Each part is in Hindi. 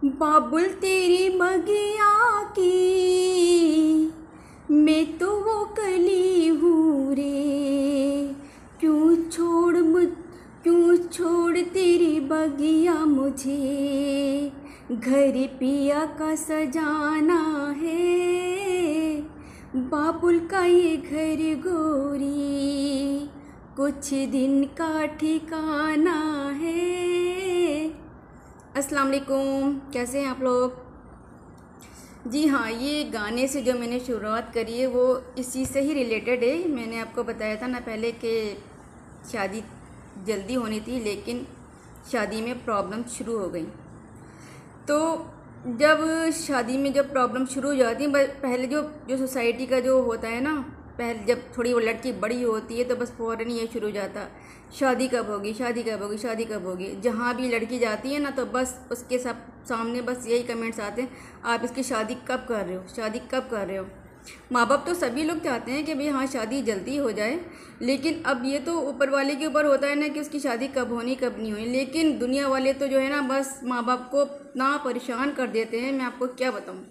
बाबुल तेरी बगिया की मैं तो वो कली हूँ रे। क्यों छोड़ तेरी बगिया मुझे, घर पिया का सजाना है। बाबुल का ये घर गोरी कुछ दिन का ठिकाना है। अस्सलाम वालेकुम, कैसे हैं आप लोग। जी हाँ, ये गाने से जो मैंने शुरुआत करी है वो इस चीज़ से ही रिलेटेड है। मैंने आपको बताया था ना पहले कि शादी जल्दी होनी थी, लेकिन शादी में प्रॉब्लम शुरू हो गई। तो जब शादी में जब प्रॉब्लम शुरू हो जाती है, पहले जो जो सोसाइटी का जो होता है ना, पहले जब थोड़ी वो लड़की बड़ी होती है तो बस फ़ौरन ये शुरू हो जाता, शादी कब होगी, शादी कब होगी, शादी कब होगी। जहाँ भी लड़की जाती है ना तो बस उसके सब सामने बस यही कमेंट्स आते हैं, आप इसकी शादी कब कर रहे हो, शादी कब कर रहे हो। माँ बाप तो सभी लोग चाहते हैं कि भाई हाँ शादी जल्दी हो जाए, लेकिन अब ये तो ऊपर वाले के ऊपर होता है ना कि उसकी शादी कब होनी कब नहीं होनी। लेकिन दुनिया वाले तो जो है ना बस माँ बाप को इतना परेशान कर देते हैं, मैं आपको क्या बताऊँ।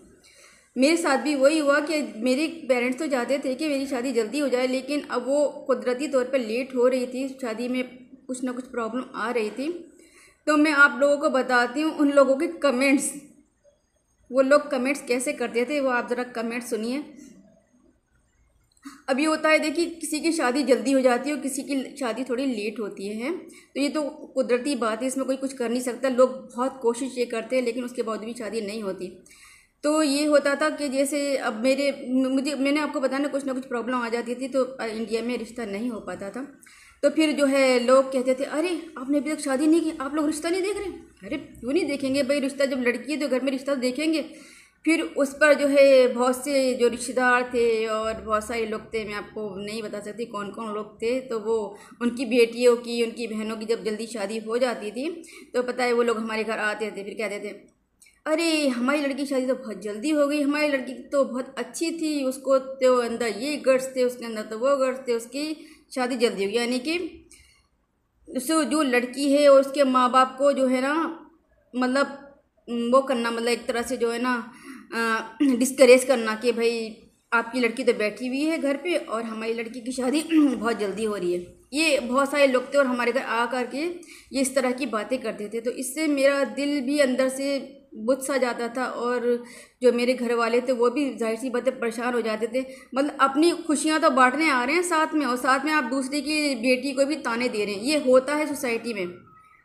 मेरे साथ भी वही हुआ कि मेरे पेरेंट्स तो चाहते थे कि मेरी शादी जल्दी हो जाए, लेकिन अब वो कुदरती तौर पर लेट हो रही थी, शादी में कुछ ना कुछ प्रॉब्लम आ रही थी। तो मैं आप लोगों को बताती हूँ उन लोगों के कमेंट्स, वो लोग कमेंट्स कैसे करते थे, वो आप ज़रा कमेंट सुनिए। अब ये होता है, देखिए किसी की शादी जल्दी हो जाती है और किसी की शादी थोड़ी लेट होती है, तो ये तो कुदरती बात है, इसमें कोई कुछ कर नहीं सकता। लोग बहुत कोशिश ये करते हैं लेकिन उसके बाद भी शादी नहीं होती। तो ये होता था कि जैसे अब मैंने आपको बताया ना कुछ प्रॉब्लम आ जाती थी, तो इंडिया में रिश्ता नहीं हो पाता था। तो फिर जो है लोग कहते थे, अरे आपने अभी तक शादी नहीं की, आप लोग रिश्ता नहीं देख रहे। अरे क्यों नहीं देखेंगे भाई, रिश्ता जब लड़की है तो घर में रिश्ता तो देखेंगे। फिर उस पर जो है बहुत से जो रिश्तेदार थे और बहुत सारे लोग थे, मैं आपको नहीं बता सकती कौन कौन लोग थे, तो वो उनकी बेटियों की उनकी बहनों की जब जल्दी शादी हो जाती थी तो पता है वो लोग हमारे घर आते थे, फिर कहते थे, अरे हमारी लड़की की शादी तो बहुत जल्दी हो गई, हमारी लड़की तो बहुत अच्छी थी, उसको तो अंदर ये गट्स थे, उसके अंदर तो वो गट्स थे, उसकी शादी जल्दी हो गई। यानी कि उससे जो लड़की है और उसके माँ बाप को जो है ना मतलब वो करना, मतलब एक तरह से जो है ना डिस्करेज करना कि भाई आपकी लड़की तो बैठी हुई है घर पे और हमारी लड़की की शादी बहुत जल्दी हो रही है। ये बहुत सारे लोग थे और हमारे घर आ कर के ये इस तरह की बातें करते थे, तो इससे मेरा दिल भी अंदर से बुझ सा जाता था और जो मेरे घर वाले थे वो भी जाहिर सी बातें परेशान हो जाते थे। मतलब अपनी खुशियां तो बांटने आ रहे हैं साथ में, और साथ में आप दूसरे की बेटी को भी ताने दे रहे हैं। ये होता है सोसाइटी में,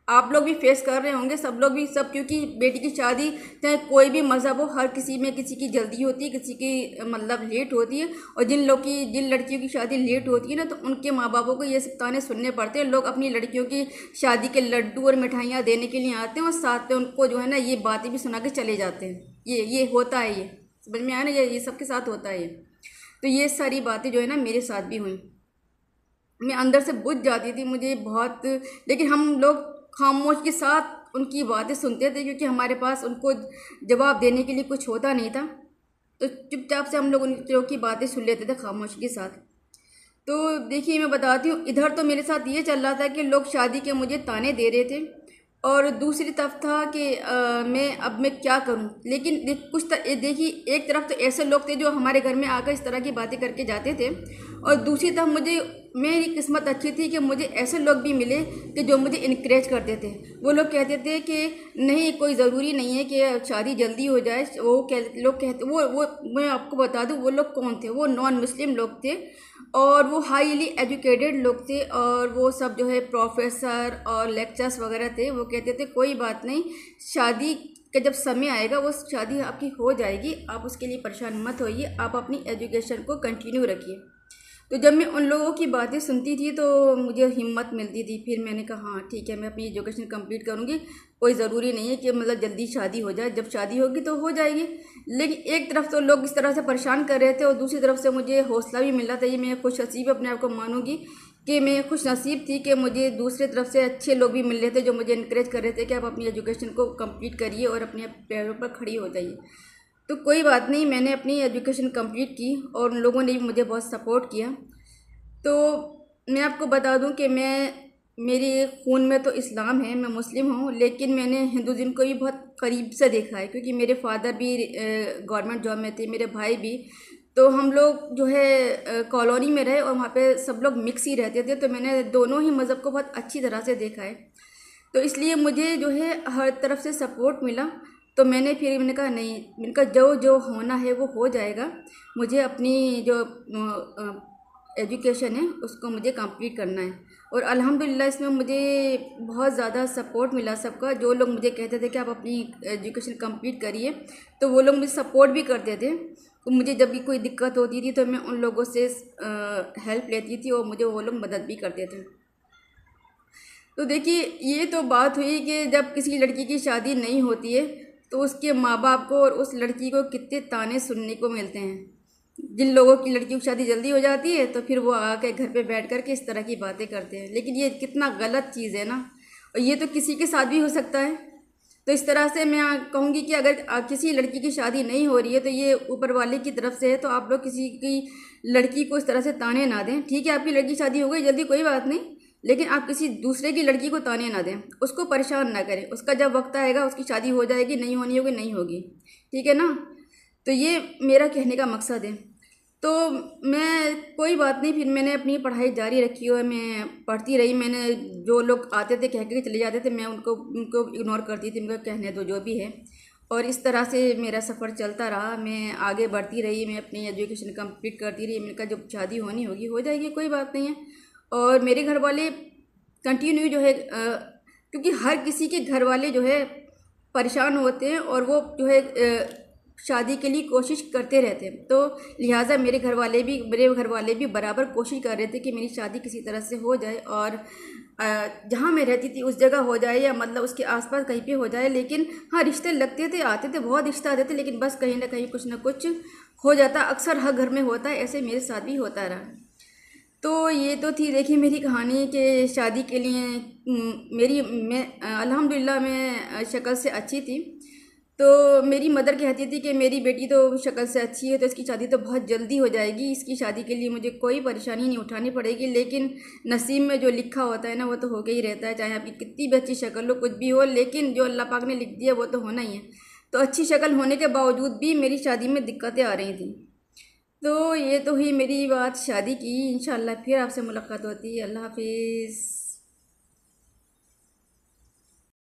आप लोग भी फेस कर रहे होंगे, सब लोग भी, सब, क्योंकि बेटी की शादी चाहे कोई भी मज़हब हो, हर किसी में किसी की जल्दी होती है, किसी की मतलब लेट होती है। और जिन लड़कियों की शादी लेट होती है ना तो उनके माँ बापों को ये सब ताने सुनने पड़ते हैं। लोग अपनी लड़कियों की शादी के लड्डू और मिठाइयाँ देने के लिए आते हैं और साथ में उनको जो है ना ये बातें भी सुना के चले जाते हैं। ये होता है, ये समझ में आया ना, ये सबके साथ होता है ये। तो ये सारी बातें जो है ना मेरे साथ भी हुई, मैं अंदर से बुझ जाती थी मुझे बहुत। लेकिन हम लोग खामोश के साथ उनकी बातें सुनते थे क्योंकि हमारे पास उनको जवाब देने के लिए कुछ होता नहीं था, तो चुपचाप से हम लोग उन लोगों की बातें सुन लेते थे खामोशी के साथ। तो देखिए मैं बताती हूँ, इधर तो मेरे साथ ये चल रहा था कि लोग शादी के मुझे ताने दे रहे थे और दूसरी तरफ था कि मैं क्या करूं। लेकिन देखिए एक तरफ तो ऐसे लोग थे जो हमारे घर में आकर इस तरह की बातें करके जाते थे, और दूसरी तरफ मेरी किस्मत अच्छी थी कि मुझे ऐसे लोग भी मिले कि जो मुझे इनकरेज करते थे। वो लोग कहते थे कि नहीं, कोई ज़रूरी नहीं है कि शादी जल्दी हो जाए। लोग कहते वो मैं आपको बता दूं वो लोग कौन थे, वो नॉन मुस्लिम लोग थे और वो हाईली एजुकेटेड लोग थे, और वो सब जो है प्रोफेसर और लेक्चर्स वगैरह थे। वो कहते थे कोई बात नहीं, शादी का जब समय आएगा वो शादी आपकी हो जाएगी, आप उसके लिए परेशान मत होइए, आप अपनी एजुकेशन को कंटिन्यू रखिए। तो जब मैं उन लोगों की बातें सुनती थी तो मुझे हिम्मत मिलती थी, फिर मैंने कहा हाँ ठीक है, मैं अपनी एजुकेशन कंप्लीट करूँगी, कोई ज़रूरी नहीं है कि मतलब जल्दी शादी हो जाए, जब शादी होगी तो हो जाएगी। लेकिन एक तरफ तो लोग इस तरह से परेशान कर रहे थे और दूसरी तरफ से मुझे हौसला भी मिल रहा था। ये मैं खुश नसीब अपने आप को मानूंगी कि मैं खुश नसीब थी कि मुझे दूसरी तरफ से अच्छे लोग भी मिल रहे थे जो मुझे इनक्रेज कर रहे थे कि आप अपनी एजुकेशन को कंप्लीट करिए और अपने पैरों पर खड़ी हो जाइए। तो कोई बात नहीं, मैंने अपनी एजुकेशन कंप्लीट की और उन लोगों ने भी मुझे बहुत सपोर्ट किया। तो मैं आपको बता दूं कि मैं मेरे खून में तो इस्लाम है, मैं मुस्लिम हूँ, लेकिन मैंने हिंदुज़म को भी बहुत करीब से देखा है क्योंकि मेरे फादर भी गवर्नमेंट जॉब में थे, मेरे भाई भी। तो हम लोग जो है कॉलोनी में रहे और वहाँ पे सब लोग मिक्स ही रहते थे, तो मैंने दोनों ही मज़हब को बहुत अच्छी तरह से देखा है। तो इसलिए मुझे जो है हर तरफ से सपोर्ट मिला। तो मैंने कहा नहीं, मैंने कहा जो जो होना है वो हो जाएगा। मुझे अपनी जो एजुकेशन है उसको मुझे कंप्लीट करना है। और अल्हम्दुलिल्लाह इसमें मुझे बहुत ज़्यादा सपोर्ट मिला सबका। जो लोग मुझे कहते थे कि आप अपनी एजुकेशन कंप्लीट करिए, तो वो लोग मुझे सपोर्ट भी करते थे। तो मुझे जब भी कोई दिक्कत होती थी तो मैं उन लोगों से हेल्प लेती थी और मुझे वो लोग मदद भी करते थे। तो देखिए, ये तो बात हुई कि जब किसी लड़की की शादी नहीं होती है तो उसके माँ बाप को और उस लड़की को कितने ताने सुनने को मिलते हैं। जिन लोगों की लड़कियों की शादी जल्दी हो जाती है तो फिर वो आके घर पे बैठ कर के इस तरह की बातें करते हैं, लेकिन ये कितना गलत चीज़ है ना। और ये तो किसी के साथ भी हो सकता है। तो इस तरह से मैं कहूँगी कि अगर किसी लड़की की शादी नहीं हो रही है तो ये ऊपर वाले की तरफ से है। तो आप लोग किसी की लड़की को इस तरह से ताने ना दें। ठीक है, आपकी लड़की की शादी हो गई जल्दी, कोई बात नहीं, लेकिन आप किसी दूसरे की लड़की को ताने ना दें, उसको परेशान ना करें। उसका जब वक्त आएगा उसकी शादी हो जाएगी, नहीं होनी होगी नहीं होगी, ठीक है ना। तो ये मेरा कहने का मकसद है। तो मैं कोई बात नहीं, फिर मैंने अपनी पढ़ाई जारी रखी और मैं पढ़ती रही। मैंने जो लोग आते थे कह के चले जाते थे, मैं उनको उनको इग्नोर करती थी, उनको कहने दो जो भी है। और इस तरह से मेरा सफ़र चलता रहा, मैं आगे बढ़ती रही, मैं अपनी एजुकेशन कंप्लीट करती रही। मैंने कहा जब शादी होनी होगी हो जाएगी, कोई बात नहीं है। और मेरे घर वाले कंटिन्यू जो है क्योंकि हर किसी के घर वाले जो है परेशान होते हैं और वो जो है शादी के लिए कोशिश करते रहते हैं। तो लिहाजा मेरे घर वाले भी बराबर कोशिश कर रहे थे कि मेरी शादी किसी तरह से हो जाए और जहाँ मैं रहती थी उस जगह हो जाए या मतलब उसके आसपास कहीं पे हो जाए। लेकिन हाँ, रिश्ते लगते थे, आते थे, बहुत रिश्ते आते थे, लेकिन बस कहीं ना कहीं कुछ ना कुछ हो जाता। अक्सर हर घर में होता है, ऐसे मेरे साथ भी होता रहा। तो ये तो थी देखिए मेरी कहानी कि शादी के लिए मैं अल्हम्दुलिल्लाह मैं शक्ल से अच्छी थी। तो मेरी मदर कहती थी कि मेरी बेटी तो शक्ल से अच्छी है तो इसकी शादी तो बहुत जल्दी हो जाएगी, इसकी शादी के लिए मुझे कोई परेशानी नहीं उठानी पड़ेगी। लेकिन नसीब में जो लिखा होता है ना वो तो हो के ही रहता है, चाहे आपकी कितनी भी अच्छी शक्ल हो, कुछ भी हो, लेकिन जो अल्लाह पाक ने लिख दिया वो तो होना ही है। तो अच्छी शक्ल होने के बावजूद भी मेरी शादी में दिक्कतें आ रही थी। तो ये तो हुई मेरी बात शादी की। इंशाल्लाह फिर आपसे मुलाकात होती है। अल्लाह हाफिज़।